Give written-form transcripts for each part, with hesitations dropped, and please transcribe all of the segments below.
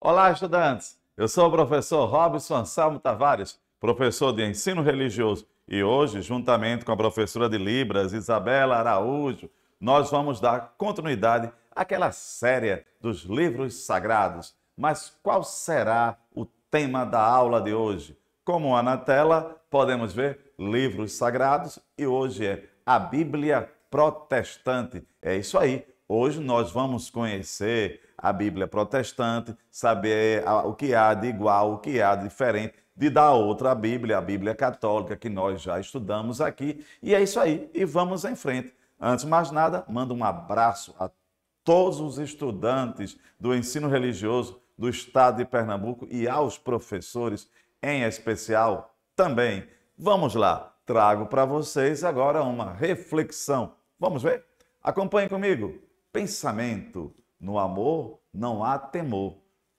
Olá, estudantes! Eu sou o professor Robson Anselmo Tavares, professor de ensino religioso, e hoje, juntamente com a professora de Libras, Isabela Araújo, nós vamos dar continuidade àquela série dos livros sagrados. Mas qual será o tema da aula de hoje? Como há na tela, podemos ver livros sagrados e hoje é a Bíblia Protestante. É isso aí. Hoje nós vamos conhecer a Bíblia Protestante, saber o que há de igual, o que há de diferente da outra Bíblia, a Bíblia Católica, que nós já estudamos aqui. E é isso aí. E vamos em frente. Antes de mais nada, mando um abraço a todos os estudantes do ensino religioso do estado de Pernambuco e aos professores em especial também. Vamos lá, trago para vocês agora uma reflexão. Vamos ver? Acompanhe comigo. Pensamento: no amor não há temor.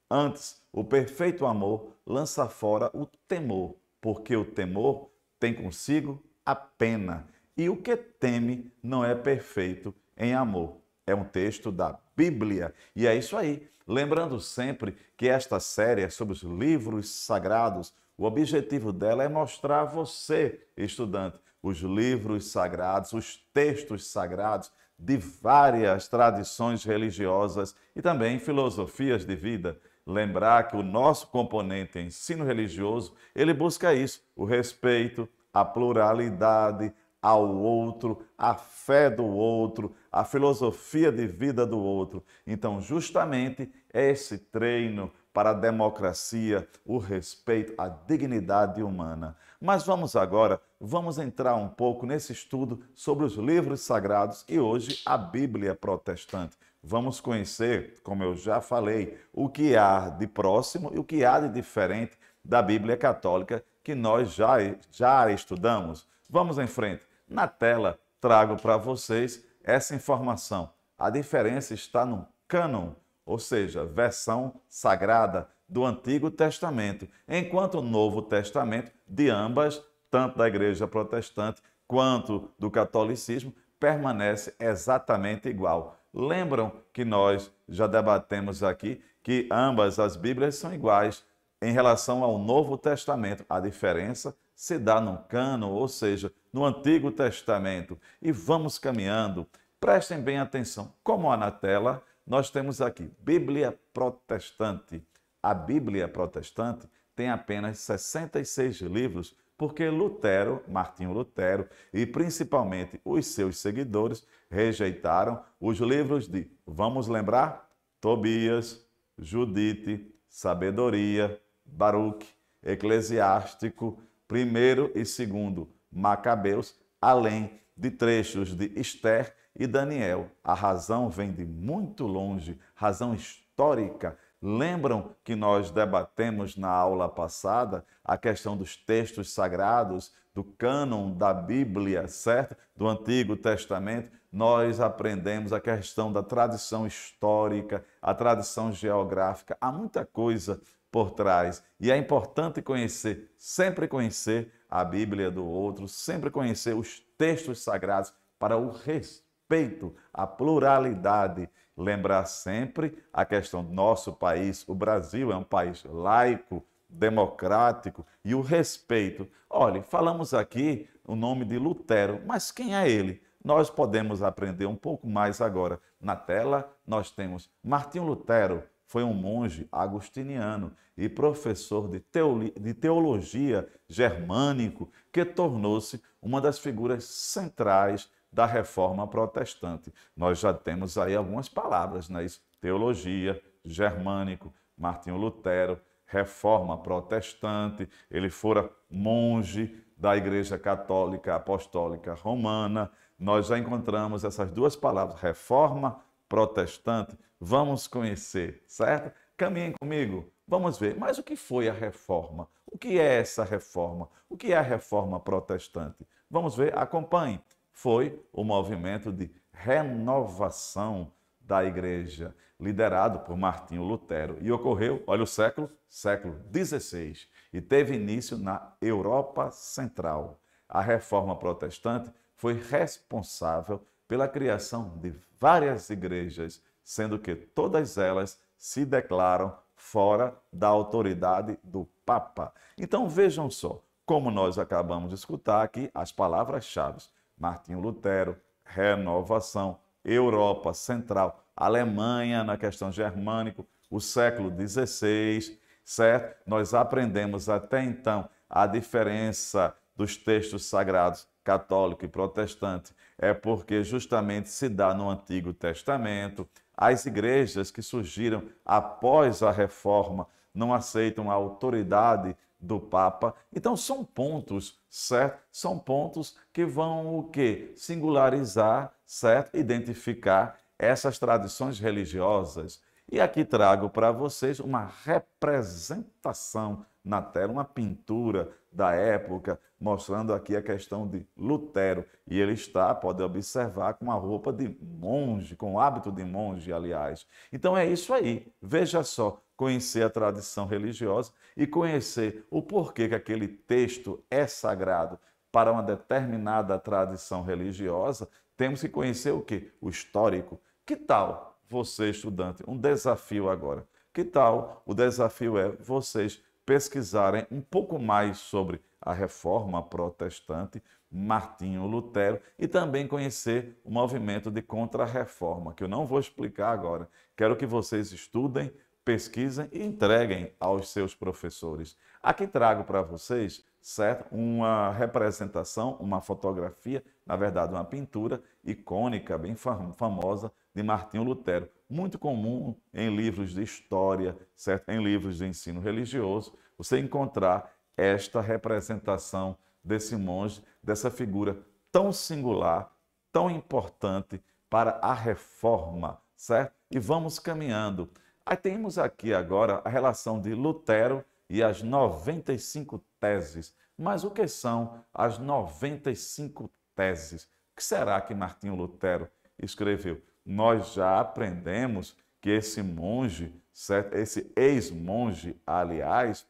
Antes, o perfeito amor lança fora o temor, porque o temor tem consigo a pena. E o que teme não é perfeito em amor. É um texto da Bíblia. E é isso aí. Lembrando sempre que esta série é sobre os livros sagrados. O objetivo dela é mostrar a você, estudante, os livros sagrados, os textos sagrados de várias tradições religiosas e também filosofias de vida. Lembrar que o nosso componente ensino religioso, ele busca isso, o respeito, a pluralidade ao outro, a fé do outro, a filosofia de vida do outro. Então, justamente, é esse treino para a democracia, o respeito, a dignidade humana. Mas vamos entrar um pouco nesse estudo sobre os livros sagrados e hoje a Bíblia Protestante. Vamos conhecer, como eu já falei, o que há de próximo e o que há de diferente da Bíblia Católica que nós já estudamos. Vamos em frente. Na tela, trago para vocês essa informação. A diferença está no cânon, ou seja, versão sagrada do Antigo Testamento, enquanto o Novo Testamento, de ambas, tanto da Igreja Protestante quanto do catolicismo, permanece exatamente igual. Lembram que nós já debatemos aqui que ambas as Bíblias são iguais em relação ao Novo Testamento. A diferença se dá no cânon, ou seja, no Antigo Testamento. E vamos caminhando. Prestem bem atenção. Como há na tela, nós temos aqui Bíblia Protestante. A Bíblia Protestante tem apenas 66 livros, porque Lutero, Martinho Lutero, e principalmente os seus seguidores, rejeitaram os livros de, vamos lembrar, Tobias, Judite, Sabedoria, Baruque, Eclesiástico, primeiro e segundo Macabeus, além de trechos de Esther e Daniel. A razão vem de muito longe, razão histórica. Lembram que nós debatemos na aula passada a questão dos textos sagrados, do cânon da Bíblia, certo? Do Antigo Testamento. Nós aprendemos a questão da tradição histórica, a tradição geográfica. Há muita coisa por trás. E é importante conhecer, sempre conhecer a Bíblia do outro, sempre conhecer os textos sagrados para o respeito, a pluralidade. Lembrar sempre a questão do nosso país. O Brasil é um país laico, democrático e o respeito. Olha, falamos aqui o nome de Lutero, mas quem é ele? Nós podemos aprender um pouco mais agora. Na tela nós temos Martinho Lutero. Foi um monge agostiniano e professor de teologia germânico que tornou-se uma das figuras centrais da Reforma Protestante. Nós já temos aí algumas palavras, né? Isso, teologia, germânico, Martinho Lutero, Reforma Protestante, ele fora monge da Igreja Católica Apostólica Romana. Nós já encontramos essas duas palavras, Reforma Protestante. Vamos conhecer, certo? Caminhem comigo, vamos ver. Mas o que foi a reforma? O que é essa reforma? O que é a reforma protestante? Vamos ver, acompanhe. Foi o movimento de renovação da igreja, liderado por Martinho Lutero. E ocorreu, olha o século XVI, e teve início na Europa Central. A reforma protestante foi responsável pela criação de várias igrejas, sendo que todas elas se declaram fora da autoridade do Papa. Então vejam só, como nós acabamos de escutar aqui, as palavras-chave: Martinho Lutero, renovação, Europa Central, Alemanha na questão germânica, o século XVI, certo? Nós aprendemos até então a diferença dos textos sagrados católico e protestante é porque justamente se dá no Antigo Testamento. As igrejas que surgiram após a Reforma não aceitam a autoridade do Papa. Então são pontos, certo? São pontos que vão o quê? Singularizar, certo? Identificar essas tradições religiosas. E aqui trago para vocês uma representação na tela, uma pintura da época, mostrando aqui a questão de Lutero. E ele está, pode observar, com uma roupa de monge, com o hábito de monge, aliás. Então é isso aí. Veja só, conhecer a tradição religiosa e conhecer o porquê que aquele texto é sagrado para uma determinada tradição religiosa. Temos que conhecer o quê? O histórico. Que tal você, estudante? Um desafio agora. Que tal o desafio é vocês pesquisarem um pouco mais sobre a Reforma Protestante, Martinho Lutero, e também conhecer o movimento de Contra-Reforma, que eu não vou explicar agora. Quero que vocês estudem, pesquisem e entreguem aos seus professores. Aqui trago para vocês, certo, uma representação, uma fotografia, na verdade uma pintura icônica, bem famosa, de Martinho Lutero, muito comum em livros de história, certo? Em livros de ensino religioso, você encontrar esta representação desse monge, dessa figura tão singular, tão importante para a reforma, certo? E vamos caminhando. Aí temos aqui agora a relação de Lutero e as 95 teses. Mas o que são as 95 teses? O que será que Martinho Lutero escreveu? Nós já aprendemos que esse monge, certo? Esse ex-monge, aliás,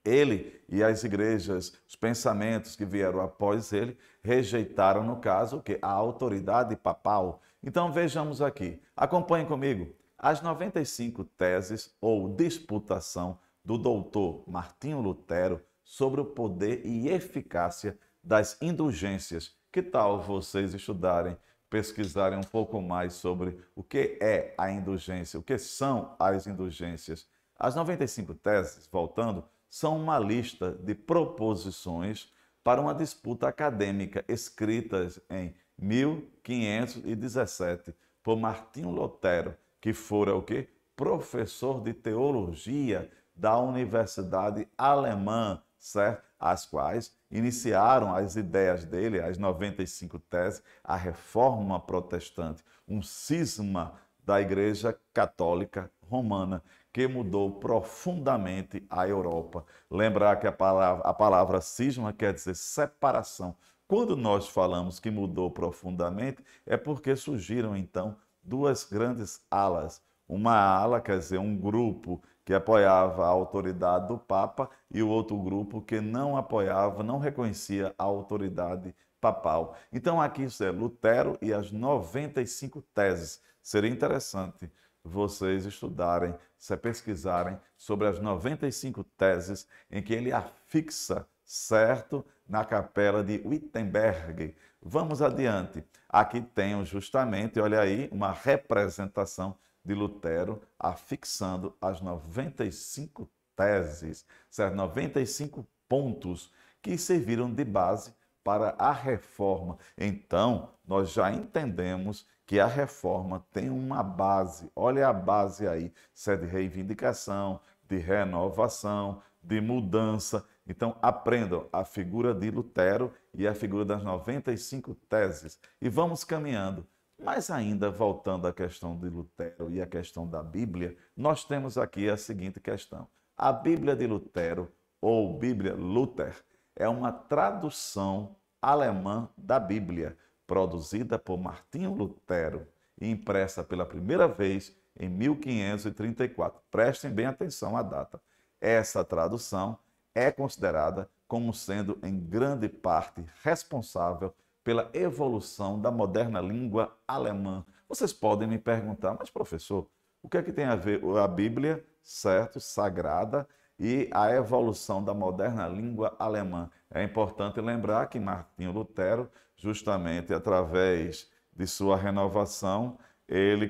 ele e as igrejas, os pensamentos que vieram após ele, rejeitaram, no caso, o quê? A autoridade papal. Então vejamos aqui, acompanhem comigo, as 95 teses ou disputação do doutor Martinho Lutero sobre o poder e eficácia das indulgências. Que tal vocês estudarem, pesquisarem um pouco mais sobre o que é a indulgência, o que são as indulgências? As 95 teses, voltando, são uma lista de proposições para uma disputa acadêmica escritas em 1517 por Martinho Lutero, que fora o quê? Professor de teologia da Universidade Alemã, certo? As quais iniciaram as ideias dele, as 95 teses, a reforma protestante, um cisma da Igreja Católica Romana, que mudou profundamente a Europa. Lembrar que a palavra cisma quer dizer separação. Quando nós falamos que mudou profundamente, é porque surgiram então duas grandes alas. Uma ala, quer dizer, um grupo que apoiava a autoridade do Papa e o outro grupo que não apoiava, não reconhecia a autoridade papal. Então aqui isso é Lutero e as 95 teses. Seria interessante vocês estudarem, se pesquisarem sobre as 95 teses em que ele afixa, certo, na capela de Wittenberg. Vamos adiante. Aqui tem justamente, olha aí, uma representação de Lutero afixando as 95 teses, certo? 95 pontos que serviram de base para a reforma. Então, nós já entendemos que a reforma tem uma base, olha a base aí, se é de reivindicação, de renovação, de mudança. Então, aprendam a figura de Lutero e a figura das 95 teses. E vamos caminhando. Mas ainda voltando à questão de Lutero e à questão da Bíblia, nós temos aqui a seguinte questão. A Bíblia de Lutero, ou Bíblia Luther, é uma tradução alemã da Bíblia, produzida por Martinho Lutero e impressa pela primeira vez em 1534. Prestem bem atenção à data. Essa tradução é considerada como sendo em grande parte responsável pela evolução da moderna língua alemã. Vocês podem me perguntar, mas professor, O que é que tem a ver a Bíblia, certo, sagrada, e a evolução da moderna língua alemã? É importante lembrar que Martinho Lutero, justamente através de sua renovação, ele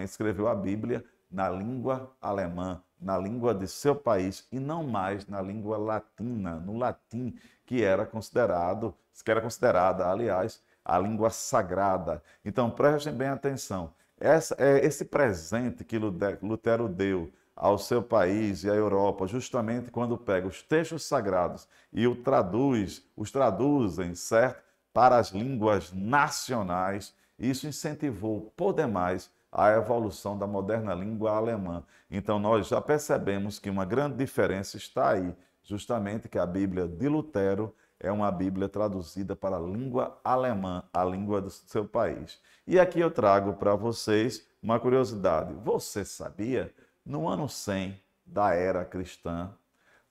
escreveu a Bíblia na língua alemã, na língua de seu país, e não mais na língua latina, no latim, que era considerada, aliás, a língua sagrada. Então, prestem bem atenção. Esse presente que Lutero deu ao seu país e à Europa, justamente quando pega os textos sagrados e os traduzem, certo, para as línguas nacionais, isso incentivou por demais a evolução da moderna língua alemã. Então, nós já percebemos que uma grande diferença está aí, justamente que a Bíblia de Lutero é uma Bíblia traduzida para a língua alemã, a língua do seu país. E aqui eu trago para vocês uma curiosidade. Você sabia? No ano 100 da era cristã,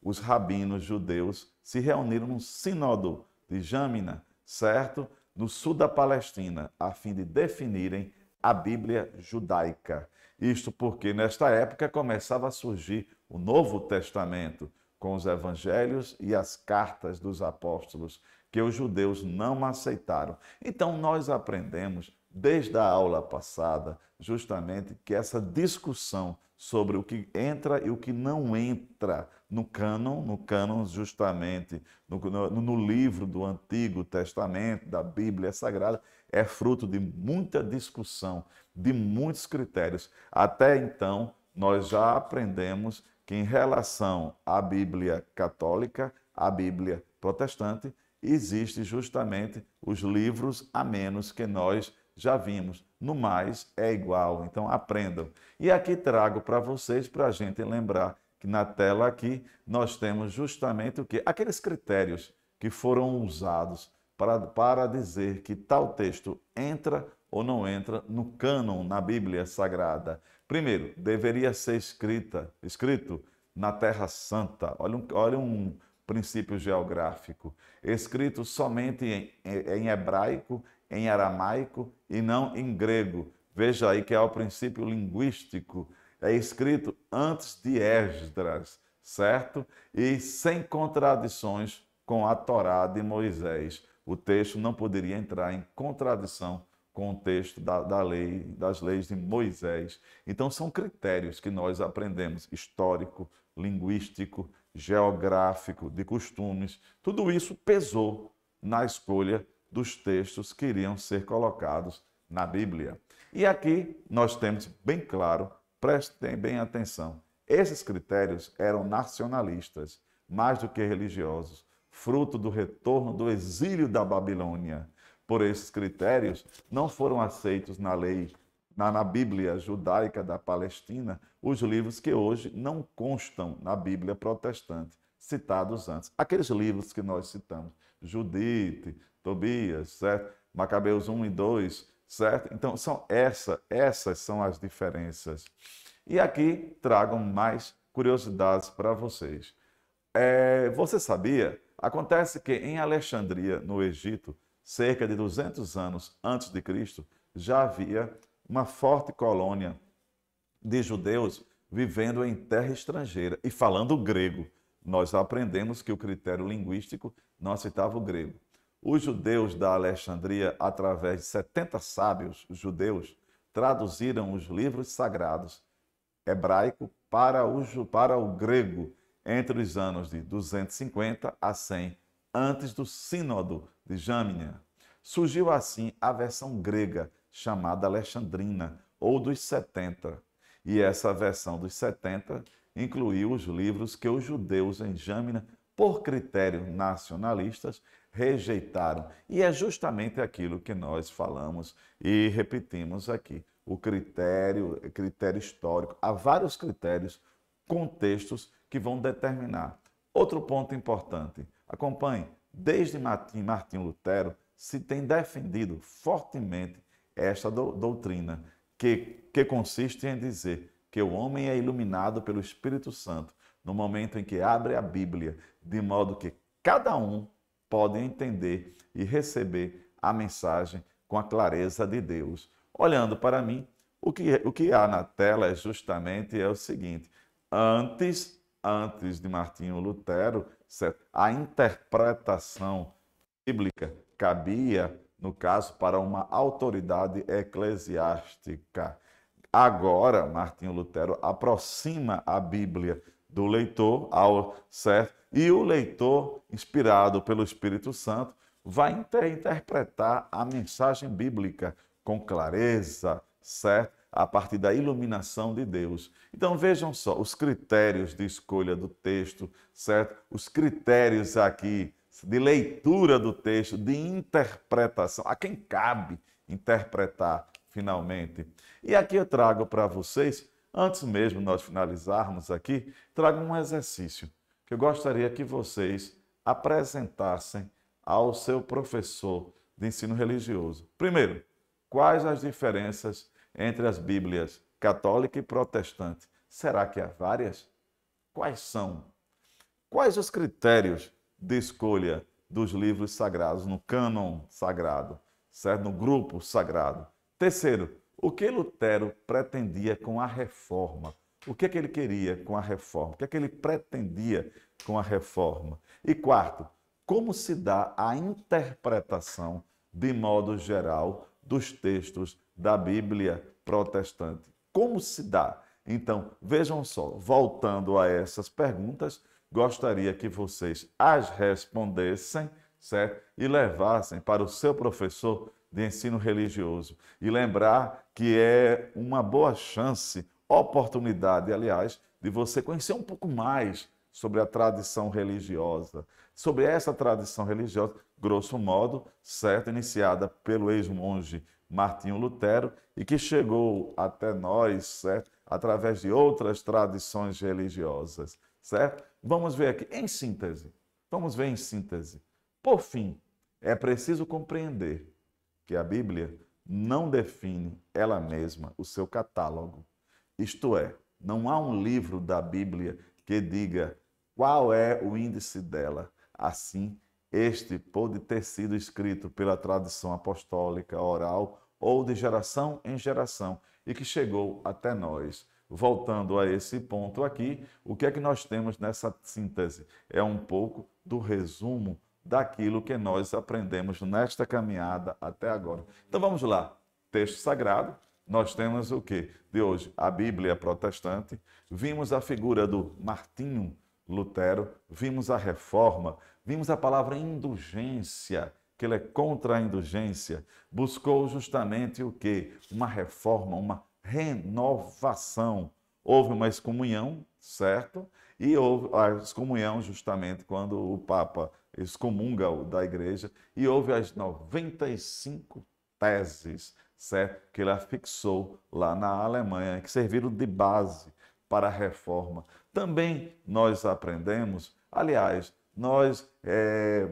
os rabinos judeus se reuniram num sínodo de Jâmina, certo? No sul da Palestina, a fim de definirem a Bíblia judaica. Isto porque nesta época começava a surgir o Novo Testamento, com os evangelhos e as cartas dos apóstolos, que os judeus não aceitaram. Então nós aprendemos desde a aula passada, justamente, que essa discussão sobre o que entra e o que não entra no cânon justamente, no livro do Antigo Testamento, da Bíblia Sagrada, é fruto de muita discussão, de muitos critérios. Até então, nós já aprendemos que em relação à Bíblia católica, à Bíblia protestante, existe justamente os livros a menos que nós já vimos. No mais, é igual. Então, aprendam. E aqui trago para vocês, para a gente lembrar que na tela aqui nós temos justamente o quê? Aqueles critérios que foram usados para dizer que tal texto entra ou não entra no cânon, na Bíblia Sagrada. Primeiro, deveria ser escrito na Terra Santa. Olha um princípio geográfico. Escrito somente em hebraico, em aramaico e não em grego. Veja aí que é o princípio linguístico. É escrito antes de Esdras, certo? E sem contradições com a Torá de Moisés. O texto não poderia entrar em contradição com o texto das leis de Moisés. Então, são critérios que nós aprendemos, histórico, linguístico, geográfico, de costumes. Tudo isso pesou na escolha dos textos que iriam ser colocados na Bíblia. E aqui nós temos bem claro, prestem bem atenção, esses critérios eram nacionalistas, mais do que religiosos, fruto do retorno do exílio da Babilônia. Por esses critérios, não foram aceitos na Bíblia judaica da Palestina, os livros que hoje não constam na Bíblia protestante, citados antes. Aqueles livros que nós citamos, Judite, Tobias, certo? Macabeus 1 e 2, certo? Então, essas são as diferenças. E aqui trago mais curiosidades para vocês. Você sabia? Acontece que em Alexandria, no Egito, cerca de 200 anos antes de Cristo, já havia uma forte colônia de judeus vivendo em terra estrangeira e falando grego. Nós aprendemos que o critério linguístico não aceitava o grego. Os judeus da Alexandria, através de 70 sábios judeus, traduziram os livros sagrados hebraico para o grego entre os anos de 250 a 100, antes do Sínodo de Jâmina. Surgiu assim a versão grega, chamada Alexandrina, ou dos 70. E essa versão dos 70 incluiu os livros que os judeus em Jâmina, por critérios nacionalistas, rejeitaram. E é justamente aquilo que nós falamos e repetimos aqui. O critério histórico. Há vários critérios, contextos que vão determinar. Outro ponto importante. Acompanhe. Desde Martinho Lutero se tem defendido fortemente esta doutrina, que consiste em dizer que o homem é iluminado pelo Espírito Santo no momento em que abre a Bíblia, de modo que cada um pode entender e receber a mensagem com a clareza de Deus. Olhando para mim, O que há na tela é justamente o seguinte: antes de Martinho Lutero, certo? A interpretação bíblica cabia, no caso, para uma autoridade eclesiástica. Agora, Martinho Lutero aproxima a Bíblia do leitor, certo? E o leitor, inspirado pelo Espírito Santo, vai interpretar a mensagem bíblica com clareza, certo? A partir da iluminação de Deus. Então vejam só os critérios de escolha do texto, certo? Os critérios aqui de leitura do texto, de interpretação, a quem cabe interpretar finalmente. E aqui eu trago para vocês, antes mesmo de nós finalizarmos aqui, trago um exercício que eu gostaria que vocês apresentassem ao seu professor de ensino religioso. Primeiro, quais as diferenças entre as Bíblias católica e protestante? Será que há várias? Quais são? Quais os critérios de escolha dos livros sagrados no cânon sagrado, certo? No grupo sagrado? Terceiro, o que Lutero pretendia com a reforma? O que é que ele queria com a reforma? O que é que ele pretendia com a reforma? E quarto, como se dá a interpretação, de modo geral, dos textos da Bíblia protestante? Como se dá? Então, vejam só, voltando a essas perguntas, gostaria que vocês as respondessem, certo? E levassem para o seu professor de ensino religioso. E lembrar que é uma boa chance, oportunidade, aliás, de você conhecer um pouco mais sobre a tradição religiosa, sobre essa tradição religiosa, grosso modo, certo? Iniciada pelo ex-monge Martinho Lutero e que chegou até nós, certo? Através de outras tradições religiosas, certo? Vamos ver aqui em síntese. Vamos ver em síntese. Por fim, é preciso compreender que a Bíblia não define ela mesma o seu catálogo. Isto é, não há um livro da Bíblia que diga qual é o índice dela. Assim, este pode ter sido escrito pela tradição apostólica oral ou de geração em geração e que chegou até nós. Voltando a esse ponto aqui, o que é que nós temos nessa síntese? É um pouco do resumo daquilo que nós aprendemos nesta caminhada até agora. Então vamos lá. Texto sagrado, nós temos o que de hoje? A Bíblia protestante, vimos a figura do Martinho Lutero, vimos a reforma, vimos a palavra indulgência, que ele é contra a indulgência, buscou justamente o que? Uma reforma, uma renovação. Houve uma excomunhão, certo? E houve a excomunhão justamente quando o Papa excomunga da igreja, e houve as 95 teses, certo? Que ele afixou lá na Alemanha, que serviram de base para a reforma. Também nós aprendemos, aliás, nós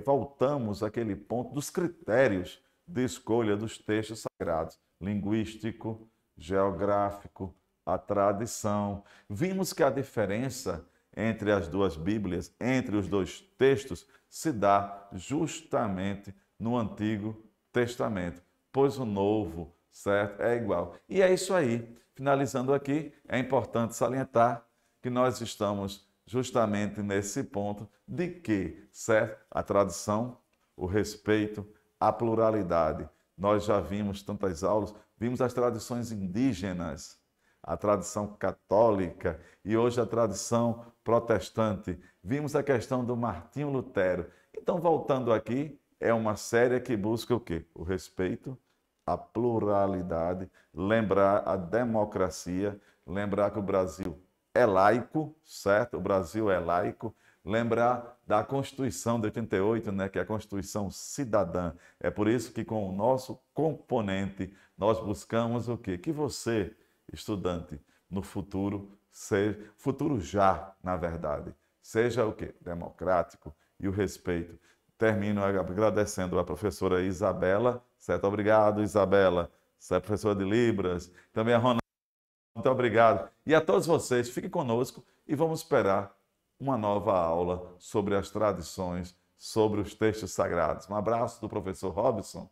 voltamos àquele ponto dos critérios de escolha dos textos sagrados, linguístico, geográfico, a tradição. Vimos que a diferença entre as duas Bíblias, entre os dois textos, se dá justamente no Antigo Testamento, pois o Novo, certo, é igual. E é isso aí. Finalizando aqui, é importante salientar que nós estamos justamente nesse ponto de que, certo, a tradição, o respeito, a pluralidade. Nós já vimos tantas aulas, vimos as tradições indígenas, a tradição católica e hoje a tradição protestante. Vimos a questão do Martinho Lutero. Então, voltando aqui, é uma série que busca o quê? O respeito, a pluralidade, lembrar a democracia, lembrar que o Brasil é laico, certo? O Brasil é laico. Lembrar da Constituição de 88, né, que é a Constituição cidadã. É por isso que com o nosso componente nós buscamos o quê? Que você, estudante, no futuro, futuro já, na verdade, seja o quê? Democrático e o respeito. Termino agradecendo a professora Isabela, certo? Obrigado, Isabela, você é professora de Libras, também a Ronaldo, muito obrigado. E a todos vocês, fiquem conosco e vamos esperar uma nova aula sobre as tradições, sobre os textos sagrados. Um abraço do professor Robson.